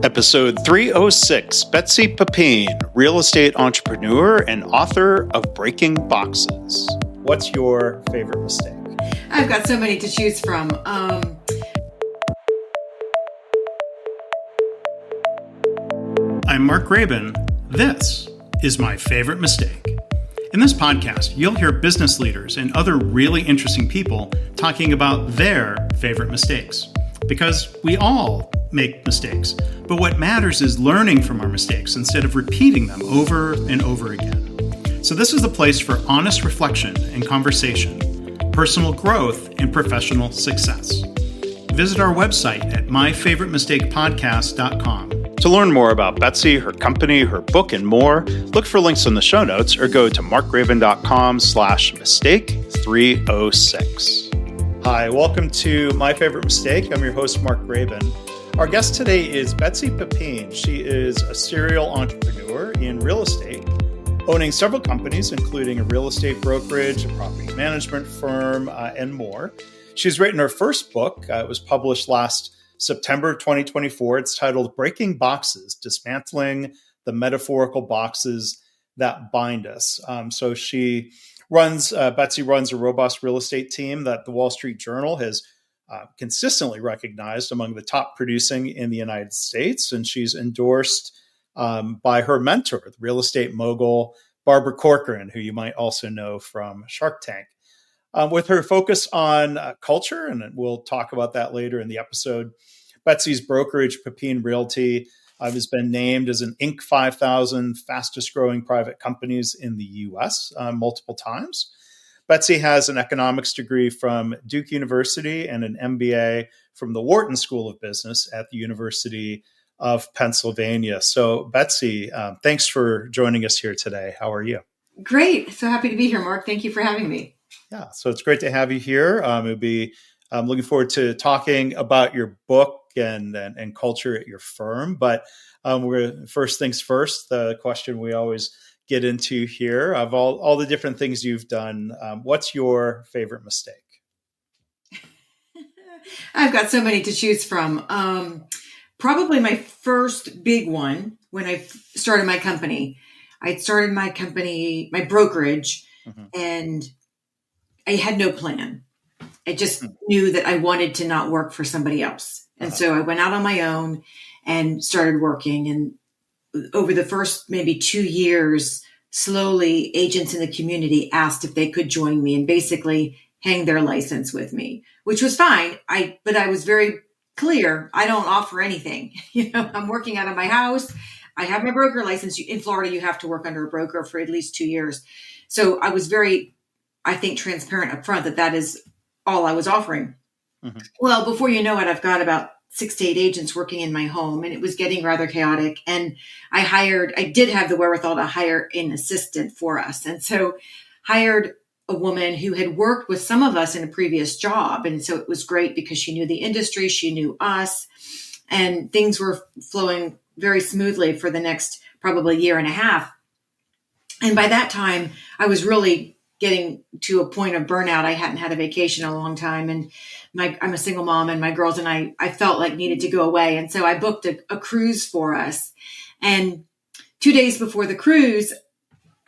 Episode 306, Betsy Pepine, real estate entrepreneur and author of Breaking Boxes. What's your favorite mistake? I've got so many to choose from. I'm Mark Graban. This is My Favorite Mistake. In this podcast, you'll hear business leaders and other really interesting people talking about their favorite mistakes. Because we all make mistakes, but what matters is learning from our mistakes instead of repeating them over and over again. So this is the place for honest reflection and conversation, personal growth, and professional success. Visit our website at myfavoritemistakepodcast.com. To learn more about Betsy, her company, her book, and more, look for links in the show notes or go to markgraban.com/mistake306. Hi, welcome to My Favorite Mistake. I'm your host, Mark Graban. Our guest today is Betsy Pepine. She is a serial entrepreneur in real estate, owning several companies, including a real estate brokerage, a property management firm, and more. She's written her first book. It was published last September 2024. It's titled Breaking Boxes, Dismantling the Metaphorical Boxes That Bind Us. Betsy runs a robust real estate team that the Wall Street Journal has consistently recognized among the top producing in the United States. And she's endorsed by her mentor, the real estate mogul, Barbara Corcoran, who you might also know from Shark Tank. With her focus on culture, and we'll talk about that later in the episode, Betsy's brokerage, Pepine Realty, has been named as an Inc. 5000 fastest growing private companies in the U.S. Multiple times. Betsy has an economics degree from Duke University and an MBA from the Wharton School of Business at the University of Pennsylvania. So, Betsy, thanks for joining us here today. How are you? Great. So happy to be here, Mark. Thank you for having me. Yeah, so it's great to have you here. I'm looking forward to talking about your book and culture at your firm. But first things first, the question we always get into here of all the different things you've done. What's your favorite mistake? I've got so many to choose from. Probably my first big one when I started my company. I started my company, my brokerage, and I had no plan. I just knew that I wanted to not work for somebody else. And so I went out on my own and started working. And over the first maybe 2 years, slowly agents in the community asked if they could join me and basically hang their license with me, which was fine. But I was very clear. I don't offer anything. I'm working out of my house. I have my broker license. In Florida, you have to work under a broker for at least 2 years. So I was very, I think, transparent up front that is all I was offering. Well, before you know it, I've got about 6 to 8 agents working in my home, and it was getting rather chaotic. And I did have the wherewithal to hire an assistant for us. And so hired a woman who had worked with some of us in a previous job. And so it was great because she knew the industry, she knew us, and things were flowing very smoothly for the next probably year and a half. And by that time, I was really getting to a point of burnout. I hadn't had a vacation in a long time. And I'm a single mom, and my girls and I felt like needed to go away. And so I booked a cruise for us. And 2 days before the cruise,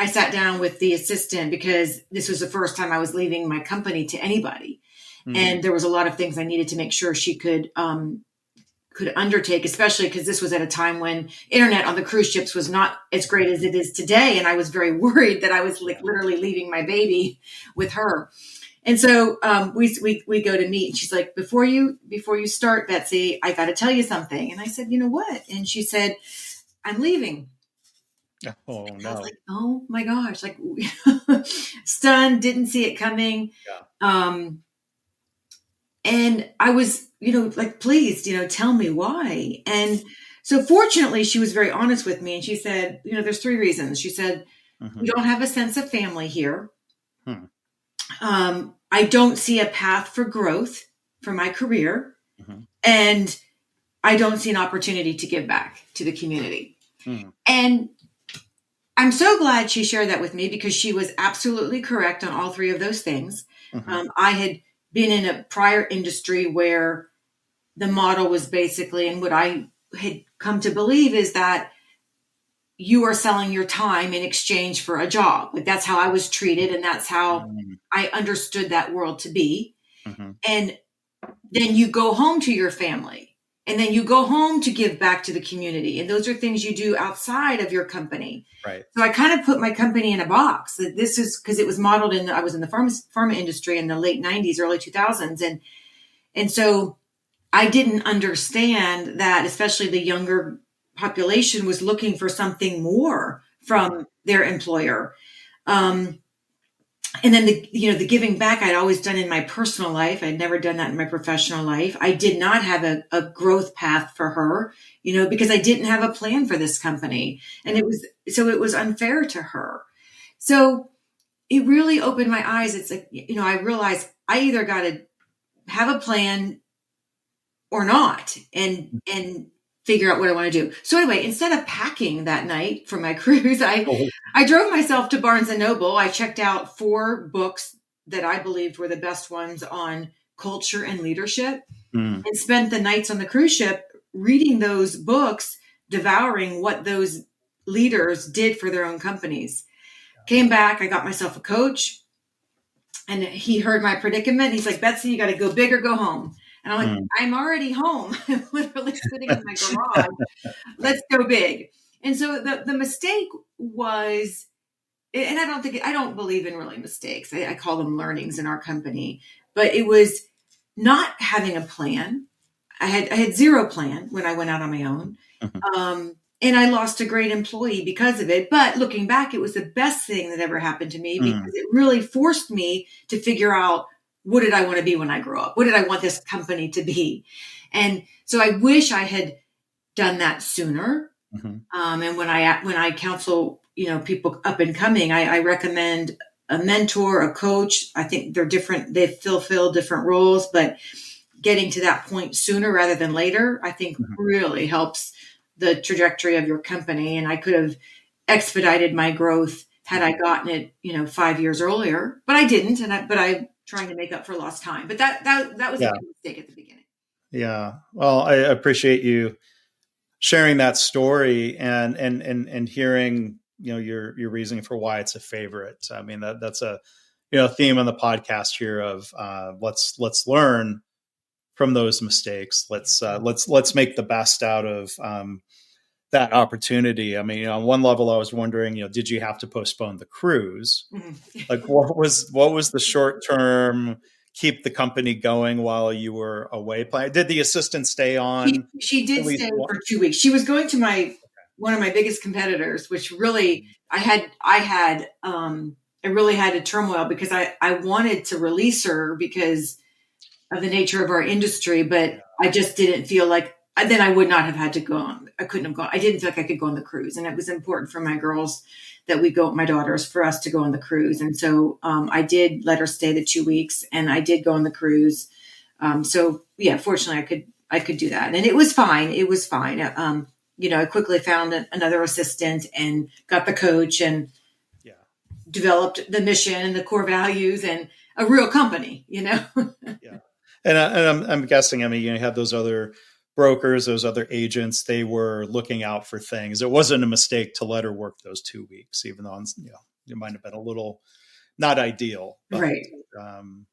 I sat down with the assistant because this was the first time I was leaving my company to anybody. And there was a lot of things I needed to make sure she could undertake, especially because this was at a time when internet on the cruise ships was not as great as it is today. And I was very worried that I was literally leaving my baby with her. And so we go to meet, and she's like, before you start, Betsy, I got to tell you something. And I said, you know what? And she said, I'm leaving. Oh, and no. I was like, oh my gosh, like stunned, didn't see it coming. Yeah. And I was, like, please, tell me why. And so fortunately, she was very honest with me. And she said, there's 3 reasons. She said, we don't have a sense of family here. I don't see a path for growth for my career. And I don't see an opportunity to give back to the community. And I'm so glad she shared that with me because she was absolutely correct on all 3 of those things. I had been in a prior industry where the model was basically, and what I had come to believe is that you are selling your time in exchange for a job. Like that's how I was treated, and that's how I understood that world to be. Mm-hmm. And then you go home to your family, and then you go home to give back to the community. And those are things you do outside of your company. Right. So I kind of put my company in a box. This is because it was modeled I was in the pharma industry in the late 90s, early 2000s. And so I didn't understand that, especially the younger population was looking for something more from their employer. And then the giving back I'd always done in my personal life. I'd never done that in my professional life. I did not have a growth path for her, because I didn't have a plan for this company. And it was unfair to her. So it really opened my eyes. It's like, I realized I either got to have a plan or not, and figure out what I want to do. So anyway, instead of packing that night for my cruise, I drove myself to Barnes and Noble. I checked out 4 books that I believed were the best ones on culture and leadership, and spent the nights on the cruise ship reading those books, devouring what those leaders did for their own companies. Came back, I got myself a coach, and he heard my predicament. He's like, Betsy, you got to go big or go home. And I'm like, I'm already home. I'm literally sitting in my garage. Let's go big. And so the mistake was, and I don't believe in really mistakes. I call them learnings in our company, but it was not having a plan. I had zero plan when I went out on my own. And I lost a great employee because of it. But looking back, it was the best thing that ever happened to me because it really forced me to figure out, what did I want to be when I grow up? What did I want this company to be? And so I wish I had done that sooner. And when I counsel, people up and coming, I recommend a mentor, a coach. I think they're different. They fulfill different roles, but getting to that point sooner rather than later, I think really helps the trajectory of your company. And I could have expedited my growth had I gotten it, 5 years earlier, but I didn't. But I trying to make up for lost time. But that was a big mistake at the beginning. Yeah. Well, I appreciate you sharing that story and hearing, your reasoning for why it's a favorite. I mean, that's a, theme on the podcast here of let's learn from those mistakes. Let's make the best out of that opportunity. I mean, on one level, I was wondering, did you have to postpone the cruise? Like, what was the short term keep the company going while you were away plan? Did the assistant stay on? She did stay for 2 weeks. She was going to one of my biggest competitors, which really I really had a turmoil because I wanted to release her because of the nature of our industry, but I just didn't feel like then I would not have had to go on. I couldn't have gone. I didn't feel like I could go on the cruise. And it was important for my girls that we go, my daughters, for us to go on the cruise. And so I did let her stay the 2 weeks and I did go on the cruise. So yeah, fortunately I could do that. And it was fine. It was fine. I quickly found another assistant and got the coach and developed the mission and the core values and a real company, Yeah. And I'm guessing, I mean, you had those other brokers, those other agents, they were looking out for things. It wasn't a mistake to let her work those 2 weeks, even though, it might have been a little not ideal. But, right.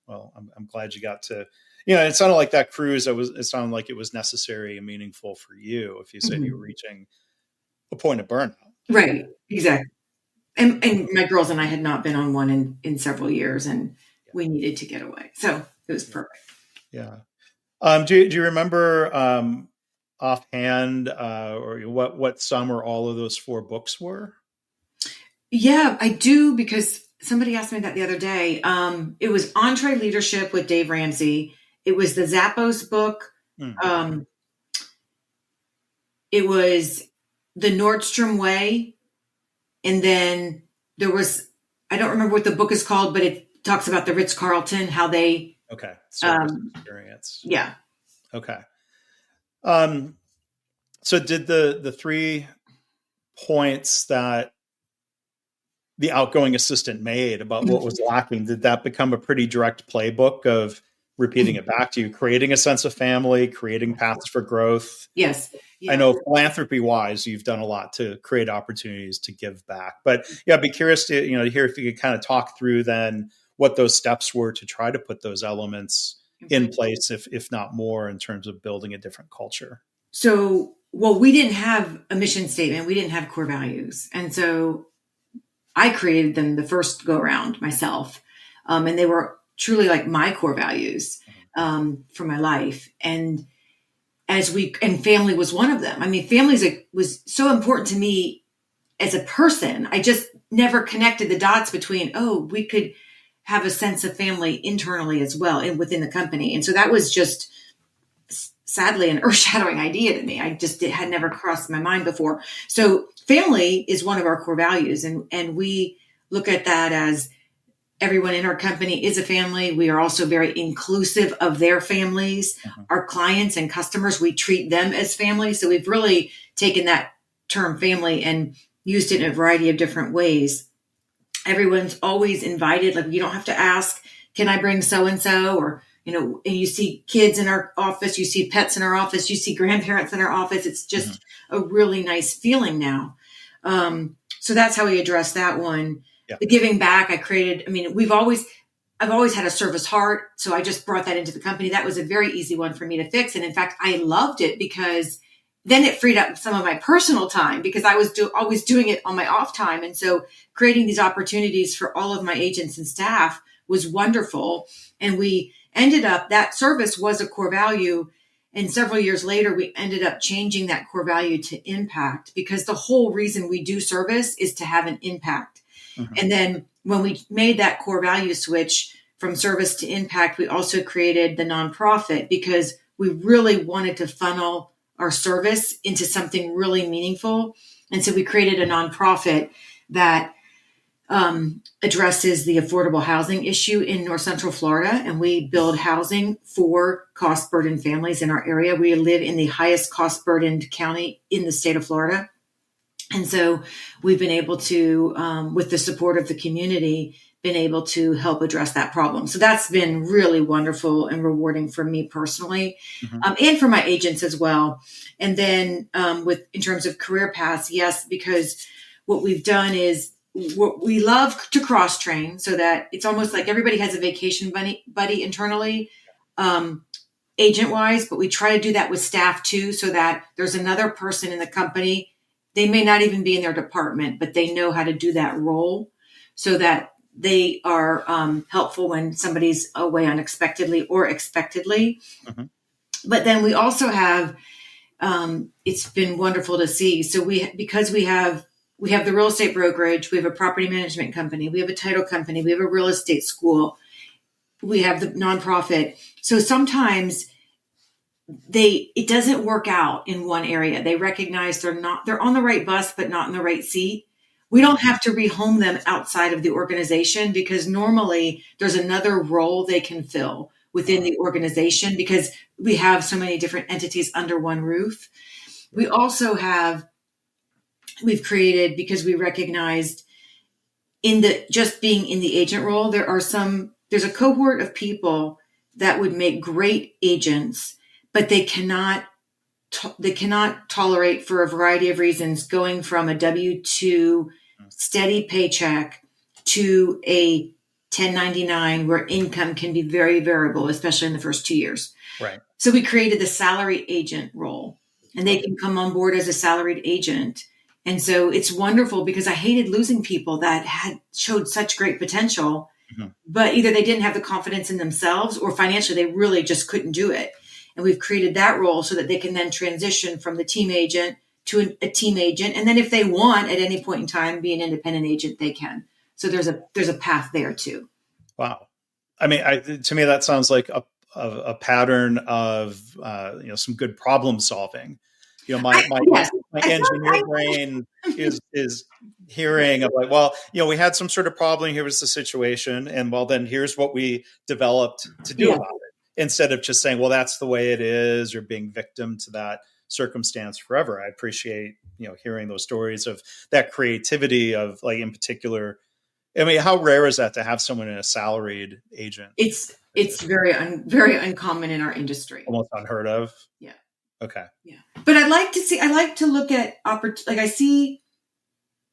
Well, I'm glad you got to, it sounded like that cruise, it sounded like it was necessary and meaningful for you. If you said you were reaching a point of burnout. Right. Exactly. And my girls and I had not been on one in several years and we needed to get away. So it was perfect. Yeah. Do you remember offhand or what some or all of those 4 books were? Yeah, I do, because somebody asked me that the other day. It was Entree Leadership with Dave Ramsey. It was the Zappos book. It was The Nordstrom Way. And then there was, I don't remember what the book is called, but it talks about the Ritz-Carlton, how they... Okay. Service experience. Yeah. Okay. So did the 3 points that the outgoing assistant made about what was lacking, did that become a pretty direct playbook of repeating it back to you, creating a sense of family, creating paths for growth. Yes. I Yeah. know philanthropy wise, you've done a lot to create opportunities to give back, but yeah, I'd be curious to, to hear if you could kind of talk through then what those steps were to try to put those elements in place, if not more, in terms of building a different culture. So, well, we didn't have a mission statement. We didn't have core values. And so I created them the first go around myself. And they were truly like my core values for my life. And and family was one of them. I mean, was so important to me as a person. I just never connected the dots between, we could have a sense of family internally as well and within the company. And so that was just sadly an earth-shattering idea to me. It had never crossed my mind before. So family is one of our core values. And we look at that as everyone in our company is a family. We are also very inclusive of their families. Our clients and customers, we treat them as family. So we've really taken that term family and used it in a variety of different ways. Everyone's always invited. Like, you don't have to ask, can I bring so-and-so? Or, and you see kids in our office, you see pets in our office, you see grandparents in our office. It's just a really nice feeling now. So that's how we address that one. Yeah. The giving back, I've always had a service heart. So I just brought that into the company. That was a very easy one for me to fix. And in fact, I loved it because then it freed up some of my personal time because I was always doing it on my off time. And so creating these opportunities for all of my agents and staff was wonderful. And we ended up, that service was a core value. And several years later, we ended up changing that core value to impact, because the whole reason we do service is to have an impact. And then when we made that core value switch from service to impact, we also created the nonprofit because we really wanted to funnel our service into something really meaningful. And so we created a nonprofit that addresses the affordable housing issue in North Central Florida. And we build housing for cost burdened families in our area. We live in the highest cost burdened county in the state of Florida. And so we've been able to, with the support of the community, been able to help address that problem. So that's been really wonderful and rewarding for me personally, and for my agents as well. And then in terms of career paths, yes, because what we've done is we love to cross train so that it's almost like everybody has a vacation buddy internally, agent wise, but we try to do that with staff too, so that there's another person in the company. They may not even be in their department, but they know how to do that role so that they are helpful when somebody's away unexpectedly or expectedly. But then we also have, it's been wonderful to see. So because we have the real estate brokerage, we have a property management company, we have a title company, we have a real estate school, we have the nonprofit. So sometimes it doesn't work out in one area. They recognize they're on the right bus, but not in the right seat. We don't have to rehome them outside of the organization because normally there's another role they can fill within the organization because we have so many different entities under one roof. We also we've created, because we recognized just being in the agent role, there's a cohort of people that would make great agents, but they cannot tolerate, for a variety of reasons, going from a W-2 steady paycheck to a 1099 where income can be very variable, especially in the first 2 years. Right. So we created the salaried agent role, and they can come on board as a salaried agent. And so it's wonderful because I hated losing people that had showed such great potential, but either they didn't have the confidence in themselves or financially they really just couldn't do it. And we've created that role so that they can then transition from the team agent to a team agent. And then if they want at any point in time be an independent agent, they can. So there's a path there too. Wow. I mean, to me, that sounds like a pattern of, some good problem solving. My engineer brain is hearing of like, well, we had some sort of problem. Here was the situation. And well, then here's what we developed to do about it. Instead of just saying, well, that's the way it is, or being victim to that circumstance forever. I appreciate, hearing those stories of that creativity of, like, in particular. I mean, how rare is that to have someone in a salaried agent? It's It's very uncommon in our industry. Almost unheard of. Yeah. Okay. Yeah. But I like to look at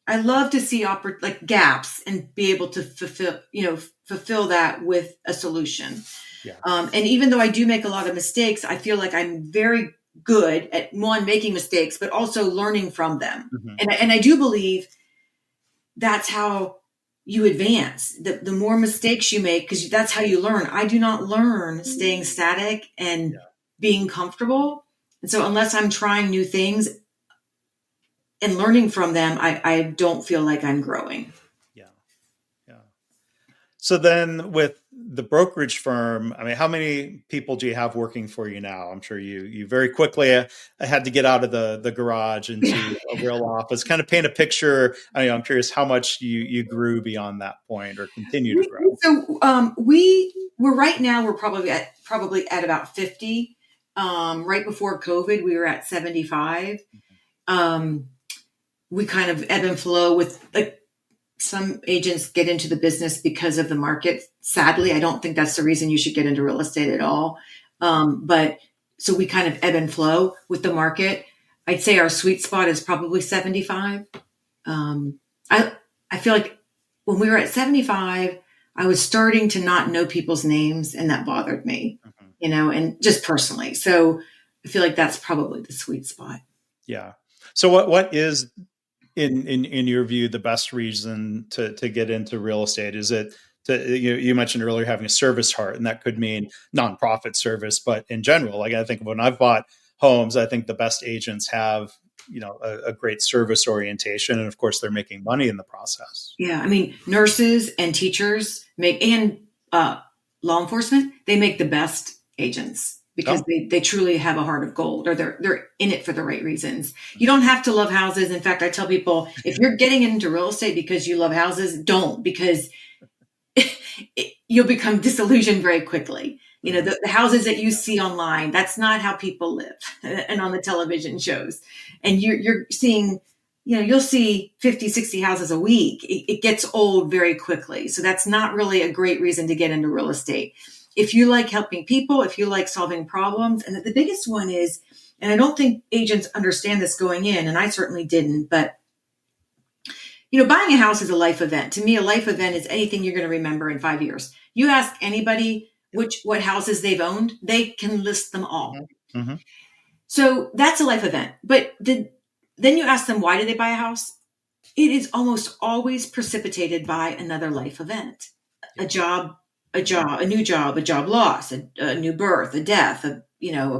I love to see like gaps and be able to fulfill that with a solution. Yeah. And even though I do make a lot of mistakes, I feel like I'm very good at making mistakes, but also learning from them. Mm-hmm. And I do believe that's how you advance. The more mistakes you make, because that's how you learn. I do not learn staying static and being comfortable. And so unless I'm trying new things and learning from them, I don't feel like I'm growing. Yeah. Yeah. So then with the brokerage firm, I mean, how many people do you have working for you now? I'm sure you very quickly had to get out of the garage into a real office. Kind of paint a picture. I'm curious how much you grew beyond that point or continue to grow. So we're right now, we're probably at about 50. Right before COVID, we were at 75. We kind of ebb and flow with, like, some agents get into the business because of the market. Sadly, I don't think that's the reason you should get into real estate at all. But so we kind of ebb and flow with the market. I'd say our sweet spot is probably 75. I feel like when we were at 75, I was starting to not know people's names, and that bothered me, and just personally. So I feel like that's probably the sweet spot. Yeah. So what is in your view the best reason to get into real estate? Is it you mentioned earlier having a service heart, and that could mean nonprofit service, but in general, like, I think when I've bought homes, I think the best agents have a great service orientation, and of course they're making money in the process. Yeah, I mean, nurses and teachers and law enforcement, they make the best agents because they truly have a heart of gold, or they're in it for the right reasons. You don't have to love houses. In fact, I tell people, if you're getting into real estate because you love houses, don't, because you'll become disillusioned very quickly. The houses that you see online, that's not how people live and on the television shows. And you're seeing, you'll see 50, 60 houses a week. It gets old very quickly. So that's not really a great reason to get into real estate. If you like helping people, if you like solving problems, and the biggest one is, and I don't think agents understand this going in, and I certainly didn't, but buying a house is a life event. To me, a life event is anything you're going to remember in 5 years. You ask anybody what houses they've owned, they can list them all. Mm-hmm. So that's a life event. But then you ask them, why did they buy a house? It is almost always precipitated by another life event, a new job, a job loss, a new birth, a death, a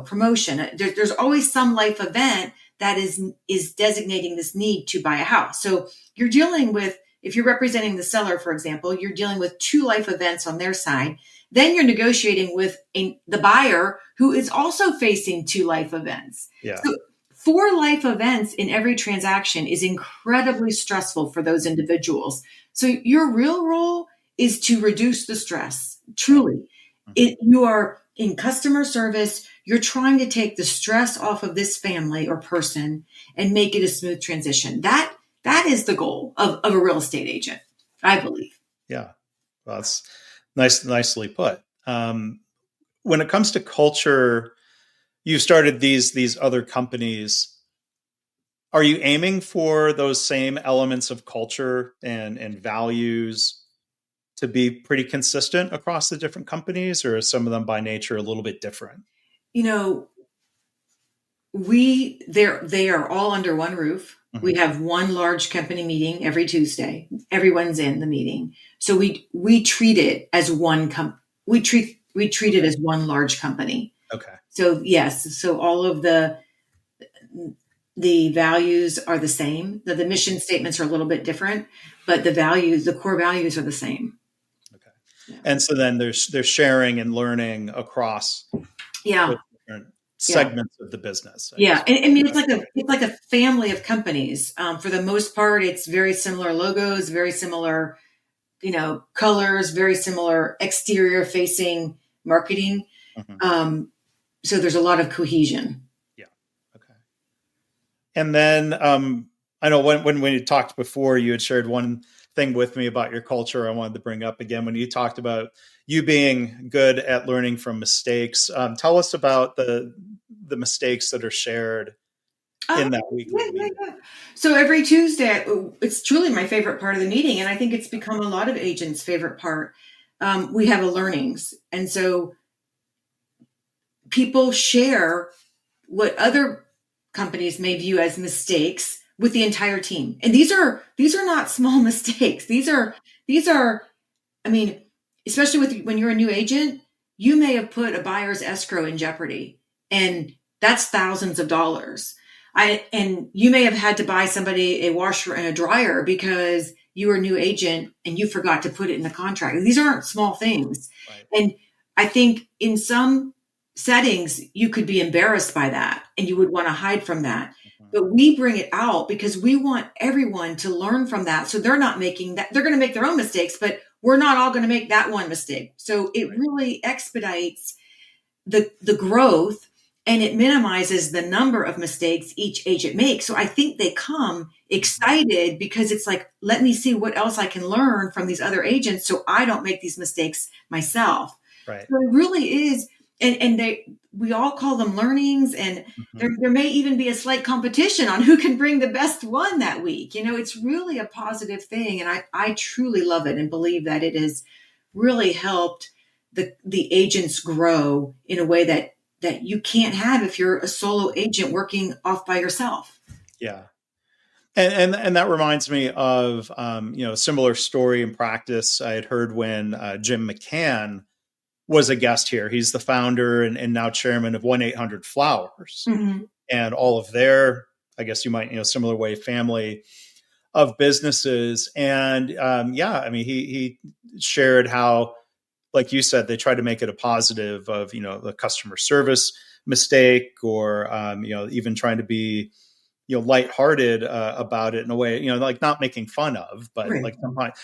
promotion. There's always some life event that is designating this need to buy a house. So you're dealing with, if you're representing the seller, for example, you're dealing with two life events on their side. Then you're negotiating with the buyer, who is also facing two life events. Yeah. So 4 life events in every transaction is incredibly stressful for those individuals. So your real role is to reduce the stress. Truly, you are in customer service. You're trying to take the stress off of this family or person and make it a smooth transition. That is the goal of a real estate agent, I believe. Yeah, well, that's nicely put. When it comes to culture, you've started these other companies. Are you aiming for those same elements of culture and values to be pretty consistent across the different companies, or are some of them by nature a little bit different? They are all under one roof. Mm-hmm. We have one large company meeting every Tuesday. Everyone's in the meeting. So we treat it as one we treat it as one large company. Okay. So yes, so all of the values are the same. The mission statements are a little bit different, but the core values are the same. Okay. Yeah. And so then there's sharing and learning across different segments of the business. I mean, it's like a family of companies. For the most part, it's very similar logos, very similar, colors, very similar exterior facing marketing. Mm-hmm. So there's a lot of cohesion. Yeah. Okay. And then I know when we talked before, you had shared one thing with me about your culture I wanted to bring up again when you talked about you being good at learning from mistakes. Tell us about the mistakes that are shared in that weekly Yeah, yeah, meeting. yeah. So every Tuesday, it's truly my favorite part of the meeting, and I think it's become a lot of agents' favorite part. We have a learnings, and so people share what other companies may view as mistakes with the entire team. And these are not small mistakes. These are I mean, especially with when you're a new agent, you may have put a buyer's escrow in jeopardy, and that's thousands of dollars. And you may have had to buy somebody a washer and a dryer because you were a new agent and you forgot to put it in the contract. These aren't small things. Right. And I think in some settings you could be embarrassed by that and you would want to hide from that. Mhm. But we bring it out because we want everyone to learn from that. So they're not making that, they're going to make their own mistakes, but we're not all going to make that one mistake. So it Right. really expedites the growth, and it minimizes the number of mistakes each agent makes. So I think they come excited because it's like, let me see what else I can learn from these other agents so I don't make these mistakes myself. Right. So it really is, and we all call them learnings, and Mhm. there may even be a slight competition on who can bring the best one that week. It's really a positive thing, and I truly love it and believe that it has really helped the agents grow in a way that you can't have if you're a solo agent working off by yourself. Yeah. And that reminds me of a similar story in practice I had heard when Jim McCann was a guest here. He's the founder and now chairman of 1-800-Flowers Mm-hmm. and all of their, I guess you might, similar way, family of businesses. And he shared how, like you said, they try to make it a positive of, the customer service mistake or, even trying to be, lighthearted about it in a way, like not making fun of, but Right. like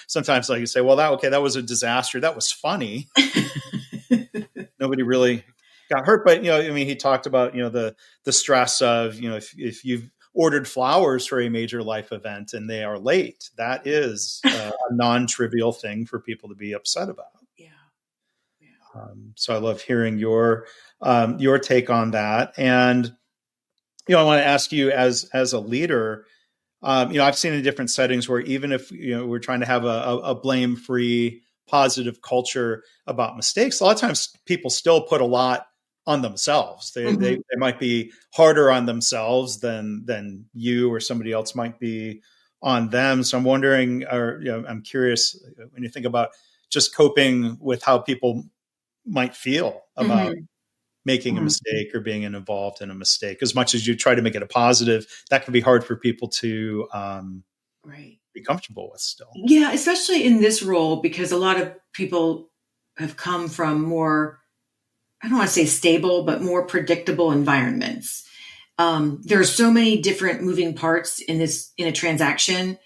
sometimes like you say, well, that was a disaster. That was funny. Nobody really got hurt, but he talked about the stress of if you've ordered flowers for a major life event and they are late, that is a non-trivial thing for people to be upset about. Yeah. Yeah. So I love hearing your take on that. And I want to ask you as a leader, I've seen in different settings where even if we're trying to have a blame-free, positive culture about mistakes, a lot of times people still put a lot on themselves. They Mm-hmm. they might be harder on themselves than you or somebody else might be on them. So I'm wondering, or I'm curious when you think about just coping with how people might feel about Mm-hmm. making a Mm-hmm. mistake or being involved in a mistake. As much as you try to make it a positive, that can be hard for people to Right. be comfortable with still. Yeah, especially in this role, because a lot of people have come from more, I don't want to say stable, but more predictable environments. There are so many different moving parts in a transaction.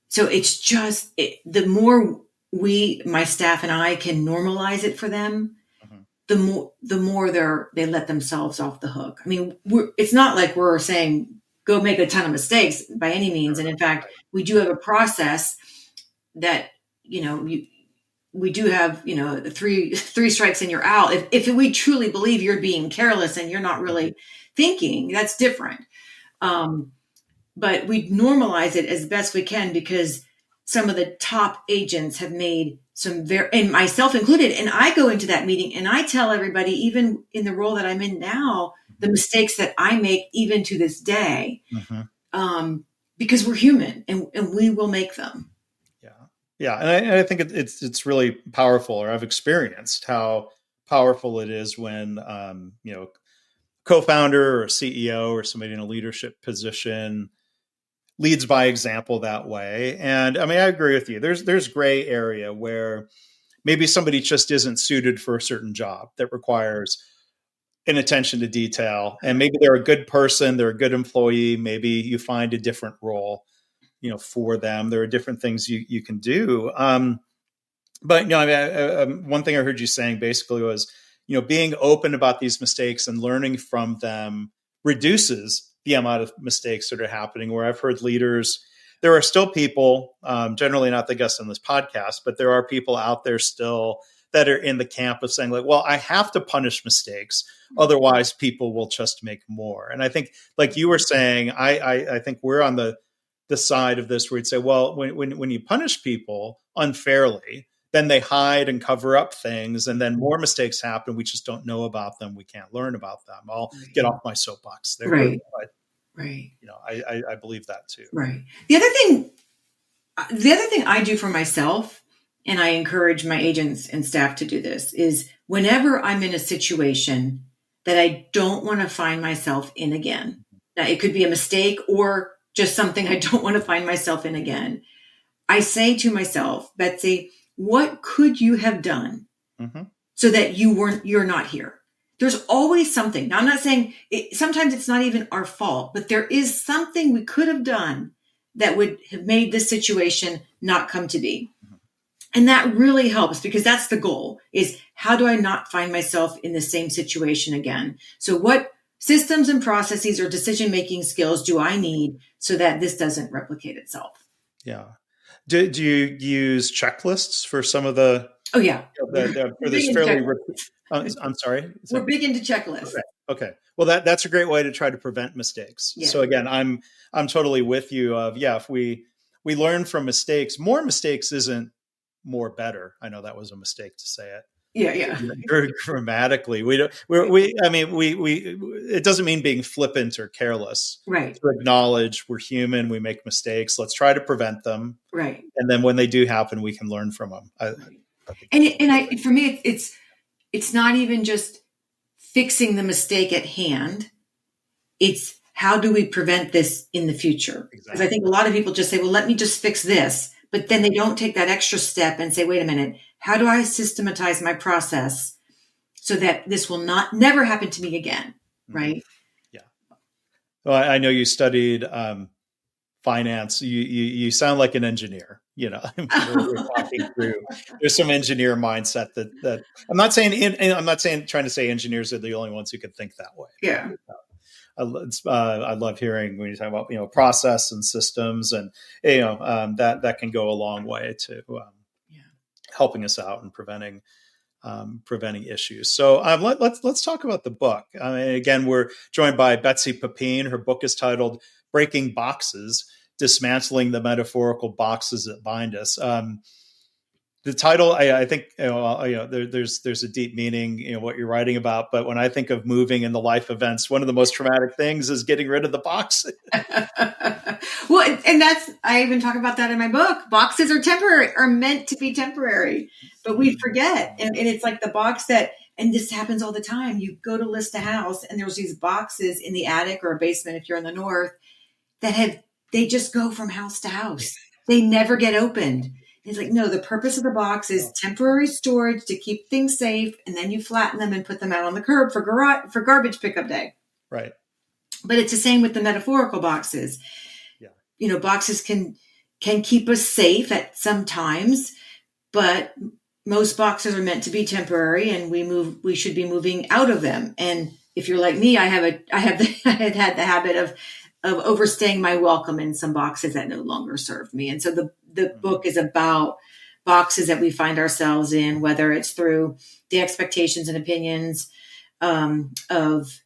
So it's just the more my staff and I can normalize it for them, Mhm. the more they let themselves off the hook. I mean, it's not like we're saying go make a ton of mistakes by any means. And in fact, we do have a process that we do have the three strikes and you're out. If we truly believe you're being careless and you're not really thinking, that's different. Um, but we normalize it as best we can because some of the top agents have made some and myself included. And I go into that meeting and I tell everybody, even in the role that I'm in now, the mistakes that I make even to this day, Mhm. because we're human and we will make them. Yeah, yeah, and I think it's really powerful. Or I've experienced how powerful it is when co-founder or CEO or somebody in a leadership position leads by example that way. And I mean, I agree with you. There's gray area where maybe somebody just isn't suited for a certain job that requires an attention to detail. And maybe they're a good person, they're a good employee. Maybe you find a different role, for them. There are different things you can do. But one thing I heard you saying basically was, being open about these mistakes and learning from them reduces the amount of mistakes that are happening. Where I've heard leaders there are still people, generally not the guests on this podcast, but there are people out there still that are in the camp of saying like, well, I have to punish mistakes. Otherwise people will just make more. And I think like you were saying, I think we're on the side of this where you'd say, well, when you punish people unfairly, then they hide and cover up things. And then more mistakes happen. We just don't know about them. We can't learn about them. I'll get off my soapbox there. Right. But, Right. I believe that too. Right. The other thing I do for myself, and I encourage my agents and staff to do this, is whenever I'm in a situation that I don't want to find myself in again. Now, it could be a mistake or just something I don't want to find myself in again. I say to myself, Betsy, what could you have done so that you're not here? There's always something. Now, I'm not saying sometimes it's not even our fault, but there is something we could have done that would have made this situation not come to be. And that really helps because that's the goal, is how do I not find myself in the same situation again? So what systems and processes or decision-making skills do I need so that this doesn't replicate itself? Yeah. Do you use checklists for some of the? Oh yeah. For this fairly. I'm sorry. We're big into checklists. Okay. Well, that's a great way to try to prevent mistakes. Yeah. So again, I'm totally with you. If we learn from mistakes, more mistakes isn't more better. I know that was a mistake to say it. Yeah. Grammatically, it doesn't mean being flippant or careless. Right. To acknowledge we're human, we make mistakes. Let's try to prevent them. Right. And then when they do happen, we can learn from them. For me, it's not even just fixing the mistake at hand. It's how do we prevent this in the future? Because I think a lot of people just say, well, let me just fix this. But then they don't take that extra step and say, wait a minute, how do I systematize my process so that this will never happen to me again? Right? Yeah. Well, I know you studied finance. You sound like an engineer. We're talking through. There's some engineer mindset that I'm not saying trying to say engineers are the only ones who can think that way. Yeah. I love hearing when you talk about process and systems, and that can go a long way to helping us out and preventing issues. So let's talk about the book. Again, we're joined by Betsy Pepine. Her book is titled "Breaking Boxes: Dismantling the Metaphorical Boxes That Bind Us." The title, I think, there's a deep meaning, what you're writing about. But when I think of moving in the life events, one of the most traumatic things is getting rid of the boxes. Well, and I even talk about that in my book. Boxes are meant to be temporary, but we forget. And it's like the box and this happens all the time. You go to list a house and there's these boxes in the attic or a basement, if you're in the north, they just go from house to house. They never get opened. It's like, no, the purpose of the box is temporary storage to keep things safe. And then you flatten them and put them out on the curb for garbage pickup day. Right. But it's the same with the metaphorical boxes. Yeah. Boxes can keep us safe at some times, but most boxes are meant to be temporary and we should be moving out of them. And if you're like me, I had the habit of overstaying my welcome in some boxes that no longer served me. And so the book is about boxes that we find ourselves in, whether it's through the expectations and opinions of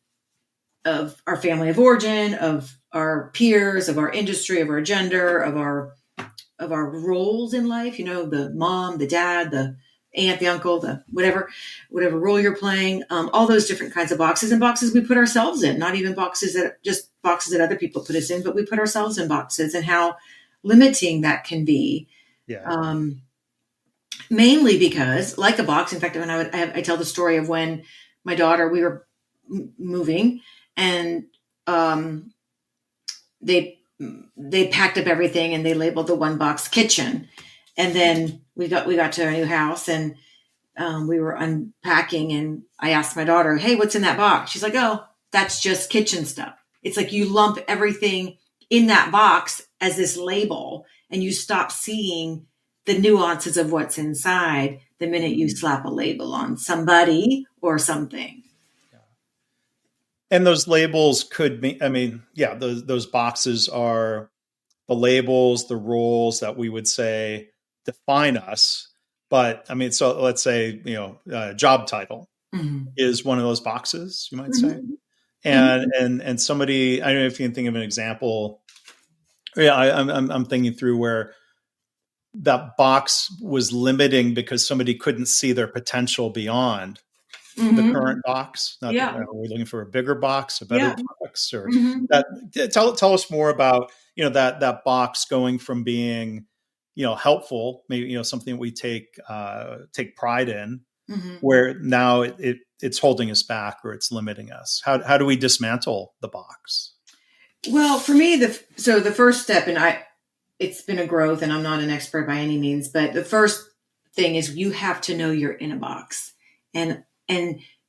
our family of origin, of our peers, of our industry, of our gender, of our roles in life, the mom, the dad, the aunt, the uncle, the whatever role you're playing, all those different kinds of boxes and boxes we put ourselves in, not even boxes that other people put us in, but we put ourselves in boxes, and how limiting that can be. Yeah. Mainly because, like a box, in fact, when I tell the story of when my daughter, we were moving, and they packed up everything and they labeled the one box kitchen, and then we got to our new house and we were unpacking, and I asked my daughter, "Hey, what's in that box?" She's like, "Oh, that's just kitchen stuff." It's like you lump everything in that box as this label, and you stop seeing the nuances of what's inside the minute you slap a label on somebody or something. And those labels could be, those boxes are the labels, the roles that we would say define us. But I mean, so let's say, job title is one of those boxes, you might say. And somebody, I don't know if you can think of an example. Yeah, I'm thinking through where that box was limiting because somebody couldn't see their potential beyond the current box. Not that we're looking for a bigger box, a better box, or that. Tell us more about that box going from being helpful, maybe something we take pride in, where now it's holding us back or it's limiting us. How do we dismantle the box? Well, for me, the first step, and it's been a growth, and I'm not an expert by any means, but the first thing is you have to know you're in a box, and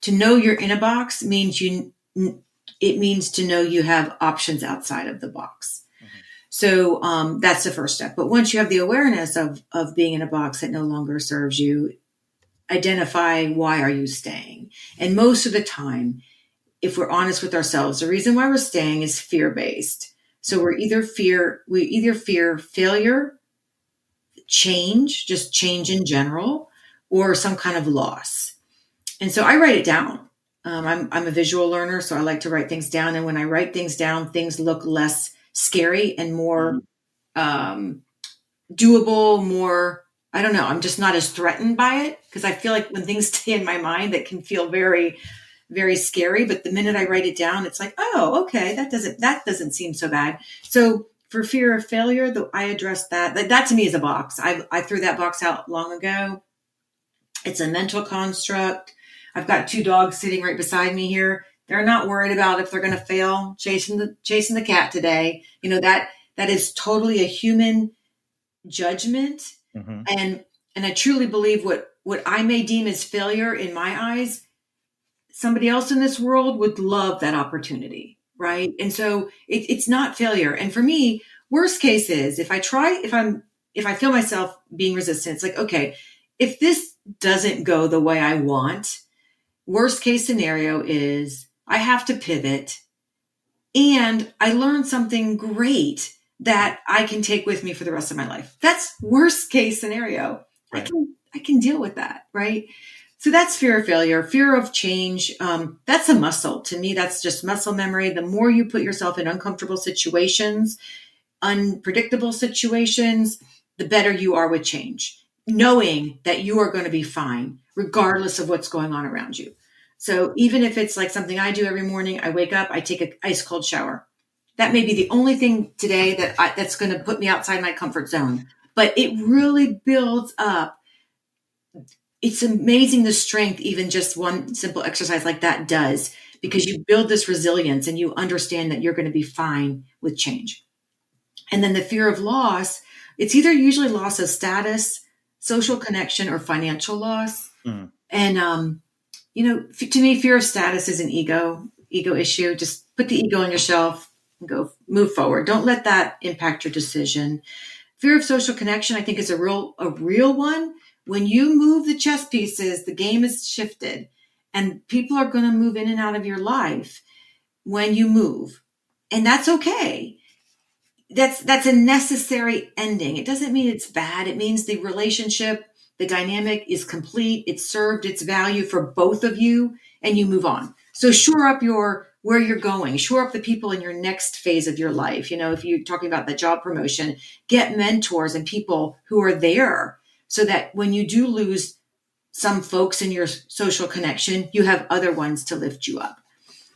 to know you're in a box means it means to know you have options outside of the box. So that's the first step. But once you have the awareness of being in a box that no longer serves you, identify why are you staying. And most of the time, if we're honest with ourselves, the reason why we're staying is fear-based. So we either fear failure, just change in general, or some kind of loss. And so I write it down. I'm a visual learner, so I like to write things down. And when I write things down, things look less scary and more doable, more, I don't know, I'm just not as threatened by it, because I feel like when things stay in my mind, that can feel very, very scary. But the minute I write it down, it's like, oh, okay, that doesn't seem so bad. So for fear of failure, I address that. That to me is a box. I threw that box out long ago. It's a mental construct. I've got 2 dogs sitting right beside me here. They're not worried about if they're going to fail chasing the cat today. That is totally a human judgment. And I truly believe what I may deem as failure in my eyes, somebody else in this world would love that opportunity, right? And so it's not failure. And for me, worst case is if I feel myself being resistant, it's like, okay, if this doesn't go the way I want, worst case scenario is I have to pivot and I learned something great that I can take with me for the rest of my life. That's worst case scenario. Right. I can deal with that, right? So that's fear of failure, fear of change. That's a muscle. To me, that's just muscle memory. The more you put yourself in uncomfortable situations, unpredictable situations, the better you are with change, knowing that you are going to be fine, regardless of what's going on around you. So even if it's like something I do every morning, I wake up, I take an ice cold shower. That may be the only thing today that's going to put me outside my comfort zone, but it really builds up. It's amazing the strength even just one simple exercise like that does, because you build this resilience and you understand that you're going to be fine with change. And then the fear of loss, it's either usually loss of status, social connection, or financial loss. And, to me, fear of status is an ego issue. Just put the ego on your shelf and go move forward. Don't let that impact your decision. Fear of social connection, I think, is a real one. When you move the chess pieces, the game is shifted, and people are going to move in and out of your life when you move. And that's okay. That's a necessary ending. It doesn't mean it's bad. It means the relationship, the dynamic is complete. It's served its value for both of you, and you move on. So shore up where you're going, shore up the people in your next phase of your life. If you're talking about the job promotion, get mentors and people who are there, so that when you do lose some folks in your social connection, you have other ones to lift you up.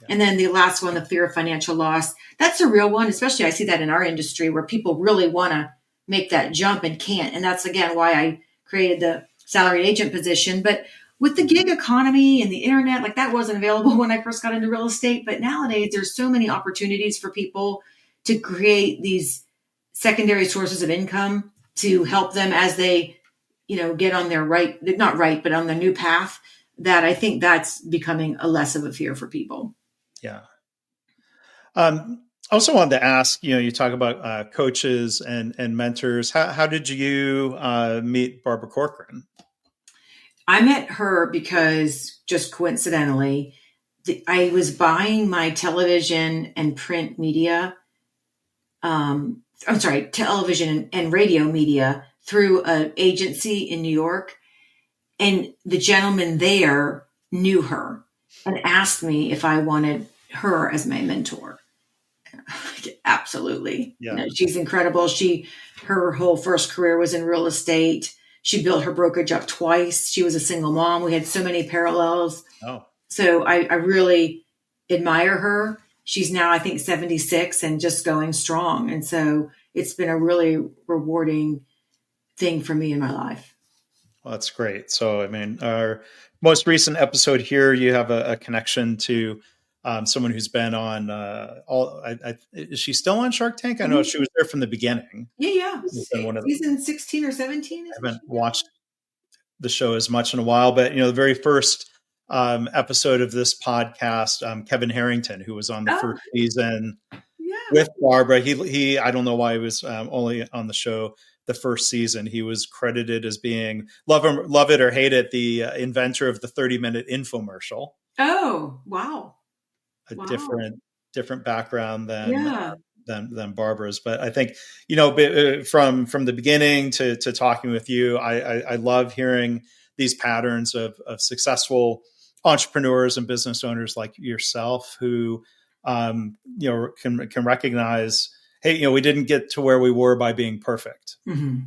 Yeah. And then the last one, the fear of financial loss, that's a real one. Especially I see that in our industry where people really want to make that jump and can't. And that's, again, why I created the salaried agent position. But with the gig economy and the internet, like that wasn't available when I first got into real estate. But nowadays there's so many opportunities for people to create these secondary sources of income to help them as they get on their but on the new path, that I think that's becoming a less of a fear for people. Yeah. I also wanted to ask, you talk about coaches and mentors. How did you meet Barbara Corcoran? I met her because, just coincidentally, I was buying my television and print media I'm sorry, television and radio media through an agency in New York. And the gentleman there knew her and asked me if I wanted her as my mentor. Absolutely. Yeah. She's incredible. Her whole first career was in real estate. She built her brokerage up twice. She was a single mom. We had so many parallels. Oh, So I really admire her. She's now, I think, 76 and just going strong. And so it's been a really rewarding thing for me in my life. well, that's great. So, I mean, our most recent episode here, you have a connection to someone who's been on is she still on Shark Tank? I know she was there from the beginning. Yeah. She's been one of Season 16 or 17. I haven't watched the show as much in a while, but the very first episode of this podcast, Kevin Harrington, who was on the first season with Barbara, he I don't know why he was only on the show the first season. He was credited as being love it or hate it, the inventor of the 30-minute infomercial. Oh, wow. Different background than Barbara's, but I think from the beginning to talking with you, I love hearing these patterns of successful entrepreneurs and business owners like yourself who can recognize, hey, we didn't get to where we were by being perfect. Mm-hmm.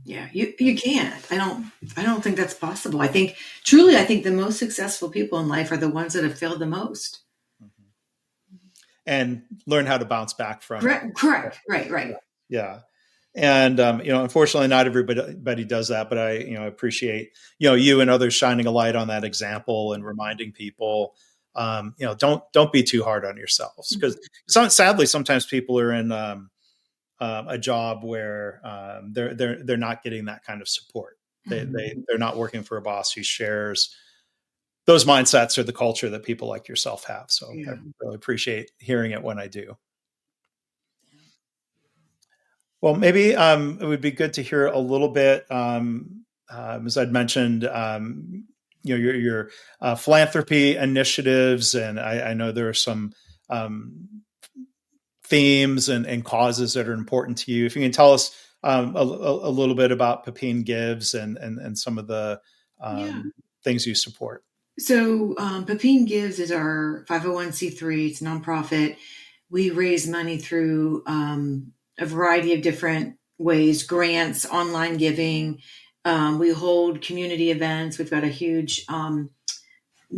Yeah, you can't. I don't think that's possible. I think the most successful people in life are the ones that have failed the most. And learn how to bounce back from it. Correct. Right. Yeah. And, unfortunately not everybody does that, but I appreciate, you and others shining a light on that example and reminding people, don't be too hard on yourselves, because sadly, sometimes people are in a job where they're not getting that kind of support. They're not working for a boss who shares those mindsets or the culture that people like yourself have. So I really appreciate hearing it when I do. Well, maybe it would be good to hear a little bit, as I'd mentioned, your philanthropy initiatives, and I know there are some themes and causes that are important to you. If you can tell us a little bit about Pepine Gives and some of the things you support. So Pepine Gives is our 501c3. It's a nonprofit. We raise money through a variety of different ways: grants, online giving. We hold community events. We've got a huge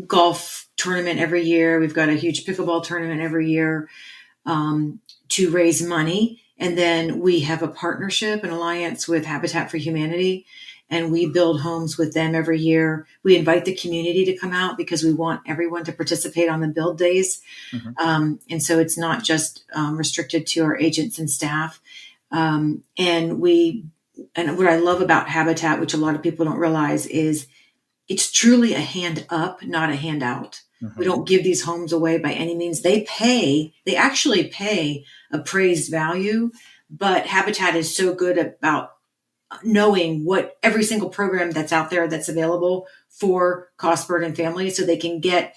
golf tournament every year. We've got a huge pickleball tournament every year to raise money. And then we have a partnership, an alliance with Habitat for Humanity, and we build homes with them every year. We invite the community to come out because we want everyone to participate on the build days. Mm-hmm. And so it's not just restricted to our agents and staff. And what I love about Habitat, which a lot of people don't realize, is it's truly a hand up, not a handout. Mm-hmm. We don't give these homes away by any means. They actually pay appraised value, but Habitat is so good about knowing what every single program that's out there that's available for cost burden families, so they can get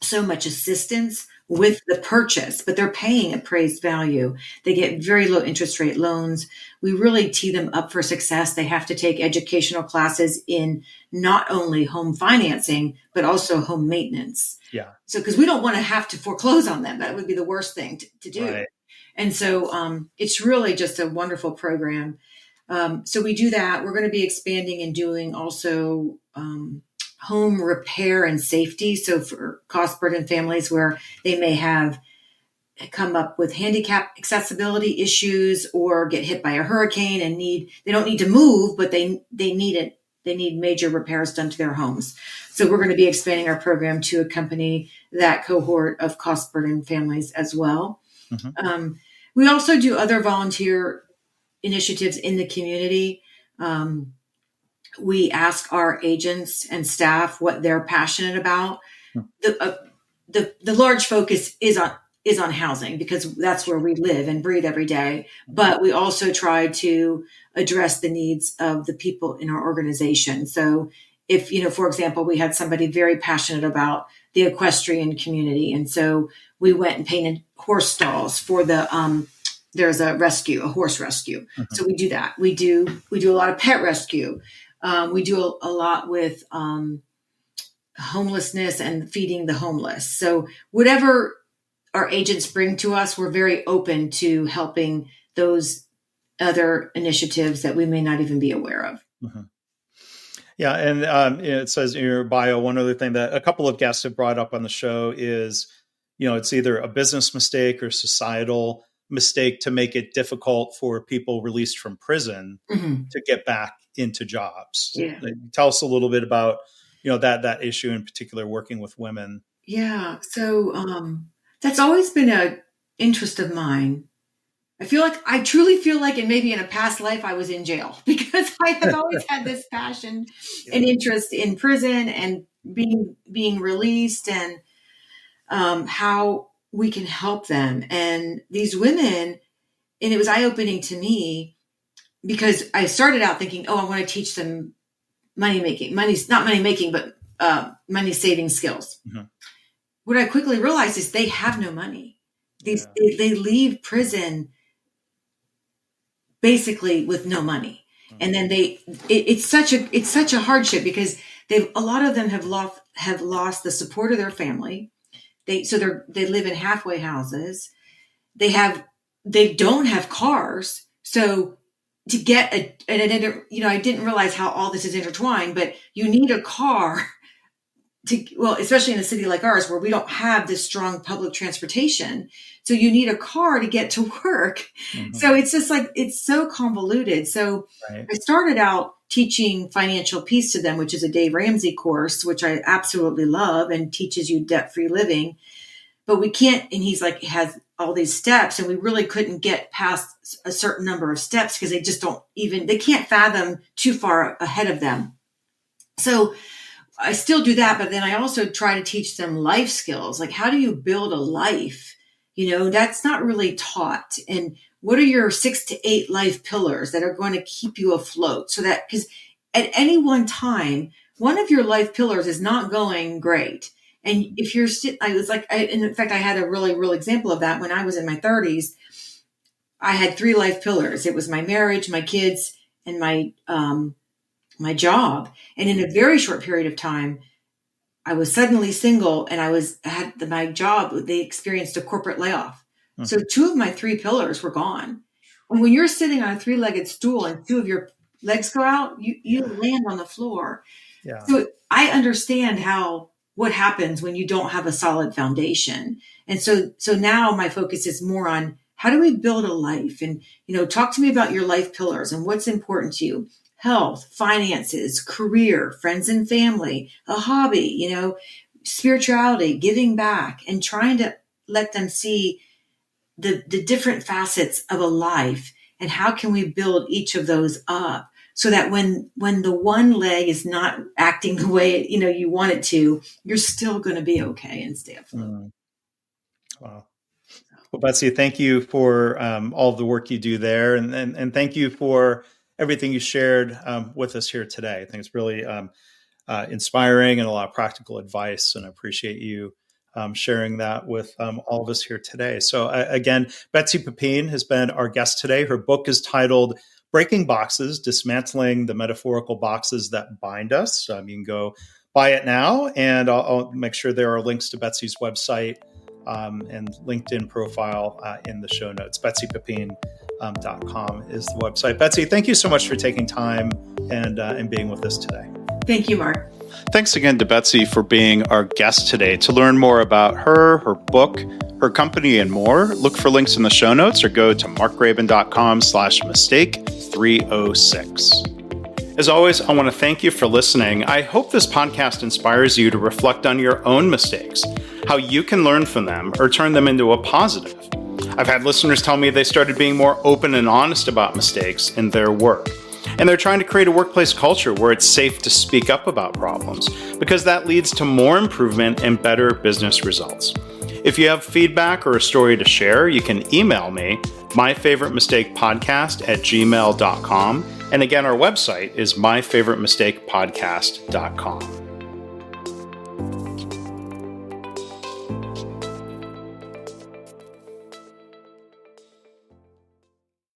so much assistance with the purchase, but they're paying appraised value. They get very low interest rate loans. We really tee them up for success. They have to take educational classes in not only home financing, but also home maintenance. Yeah. So, because we don't want to have to foreclose on them. That would be the worst thing to do. Right. And so it's really just a wonderful program. So we do that. We're going to be expanding and doing also home repair and safety. So for cost burden families where they may have come up with handicap accessibility issues or get hit by a hurricane and they don't need to move, but they need it. They need major repairs done to their homes. So we're going to be expanding our program to accompany that cohort of cost burden families as well. Mm-hmm. We also do other volunteer initiatives in the community. We ask our agents and staff what they're passionate about. The large focus is on housing, because that's where we live and breathe every day. But we also try to address the needs of the people in our organization. So if, for example, we had somebody very passionate about the equestrian community, and so we went and painted horse stalls for the there's a horse rescue. Mm-hmm. So we do that. We do a lot of pet rescue. We do a lot with homelessness and feeding the homeless. So whatever our agents bring to us, we're very open to helping those other initiatives that we may not even be aware of. Mm-hmm. Yeah. And it says in your bio, one other thing that a couple of guests have brought up on the show is, it's either a business mistake or societal mistake to make it difficult for people released from prison to get back into jobs. Yeah. Tell us a little bit about, that issue in particular, working with women. Yeah. So that's always been an interest of mine. I truly feel like, and maybe in a past life, I was in jail because I have always had this passion and interest in prison and being released and how we can help them. And these women, and it was eye-opening to me because I started out thinking, I want to teach them money saving skills. Mm-hmm. What I quickly realized is they have no money. They leave prison basically with no money. Mm-hmm. And then it's such a hardship because a lot of them have lost the support of their family. They live in halfway houses. They don't have cars. So to get I didn't realize how all this is intertwined, but you need a car especially in a city like ours where we don't have this strong public transportation. So you need a car to get to work. Mm-hmm. So it's just it's so convoluted. So right. I started out teaching financial peace to them, which is a Dave Ramsey course, which I absolutely love and teaches you debt-free living. But we can't, and he's it has all these steps, and we really couldn't get past a certain number of steps because they just they can't fathom too far ahead of them. So I still do that, but then I also try to teach them life skills. How do you build a life? That's not really taught. And what are your 6 to 8 life pillars that are going to keep you afloat? So that, because at any one time, one of your life pillars is not going great. And if you're in fact, I had a really real example of that when I was in my 30s. I had 3 life pillars. It was my marriage, my kids, and my job. And in a very short period of time, I was suddenly single and my job, they experienced a corporate layoff. Mm-hmm. So 2 of my 3 pillars were gone. And when you're sitting on a 3-legged stool and 2 of your legs go out, you land on the floor. Yeah. So I understand what happens when you don't have a solid foundation. And so now my focus is more on how do we build a life? And, talk to me about your life pillars and what's important to you. Health, finances, career, friends and family, a hobby, spirituality, giving back, and trying to let them see the different facets of a life and how can we build each of those up so that when the one leg is not acting the way, you want it to, you're still going to be okay and stay afloat. Mm. Wow. Well, Betsy, thank you for all the work you do there. And thank you for everything you shared with us here today. I think it's really inspiring and a lot of practical advice, and I appreciate you sharing that with all of us here today. So again, Betsy Pepine has been our guest today. Her book is titled Breaking Boxes, Dismantling the Metaphorical Boxes That Bind Us. You can go buy it now, and I'll make sure there are links to Betsy's website and LinkedIn profile in the show notes. BetsyPepine.com is the website. Betsy, thank you so much for taking time and being with us today. Thank you, Mark. Thanks again to Betsy for being our guest today. To learn more about her book, her company, and more, look for links in the show notes or go to markgraben.com/mistake306. As always, I want to thank you for listening. I hope this podcast inspires you to reflect on your own mistakes, how you can learn from them or turn them into a positive. I've had listeners tell me they started being more open and honest about mistakes in their work. And they're trying to create a workplace culture where it's safe to speak up about problems, because that leads to more improvement and better business results. If you have feedback or a story to share, you can email me, myfavoritemistakepodcast@gmail.com. And again, our website is myfavoritemistakepodcast.com.